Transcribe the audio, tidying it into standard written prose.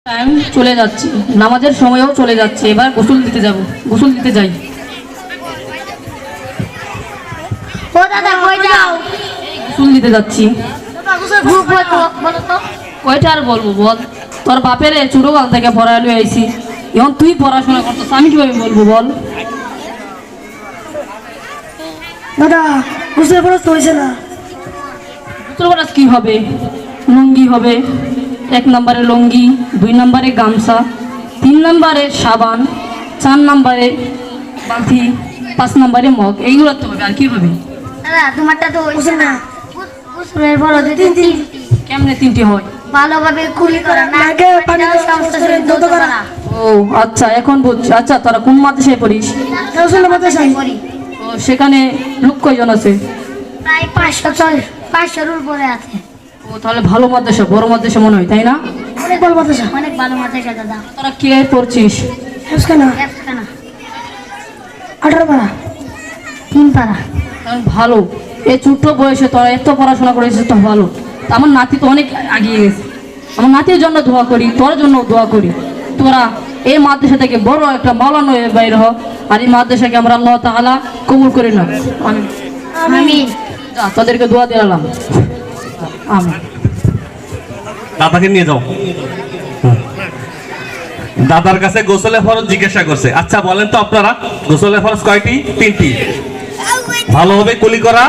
Time চলে যাচ্ছে, নামাজের সময়ও চলে যাচ্ছে। এবার গোসল দিতে যাব, গোসল দিতে যাই। ও দাদা কই যাও? গোসল দিতে যাচ্ছি। কয়টা আর বলবো বল, তোর বাপের ছোটকাল থেকে পড়ালে আইছি, এখন তুই পড়াশোনা করতেছ, আমি কিভাবে বলবো বল? দাদা গোসলের খরচ তো হয়েছে না। গোসল করা কি হবে? লুঙ্গি হবে, 1 নম্বরে লুঙ্গি, 2 নম্বরে গামছা, 3 নম্বরে সাবান, 4 নম্বরে বালতি, 5 নম্বরে মগ। এইগুলো তো হবে, আর কি হবে? দাদা তোমারটা তো হইছে না। গোসলের বড় তিনটি কেমনে 3টি হয়? ভালোভাবে কুলি করা না নাকে পানি দেওয়া, সমস্ত শরীর ধৌত করা। ও আচ্ছা, এখন বুঝছি। আচ্ছা, তোরা কোন মাদ্রাসায় পড়িস? রসুলের মাদ্রাসায়। ও, সেখানে লোক কয়জন আছে? প্রায় 500-600 উপরে আছে। ও, তাহলে ভালো মাদ্রাসা, বড় মাদ্রাসা মনে হয়, তাই না? অনেক ভালো মাদ্রাসা। অনেক ভালো মাদ্রাসা দাদা। তোরা কে পড়ছিস? হেফসখানা একখানা 18 পারা। 3 পারা। কারণ ভালো, এই ছোট্ট বয়সে তোরা এত পড়াশোনা করেছিস, তো ভালো। তা আমার নাতি তো অনেক এগিয়ে গেছে। আমার নাতির জন্য দোয়া করি, তোর জন্য দোয়া করি। তোরা এই মাদ্রাসা থেকে বড় একটা মাওলানা হয়ে বাইর হ, আর এই মাদ্রাসাকে আমরা আল্লাহ তাআলা কবুল করে না। আমি আমিন। যা, তোদেরকে দোয়া দিলাম। আমি দাদাকে নিয়ে যাও। দাদার কাছে গোসলের ফরজ জিজ্ঞাসা করছে। আচ্ছা বলেন তো আপনারা, গোসলের ফরজ কয়টি? 3টি। ভালোভাবে কুলি করা,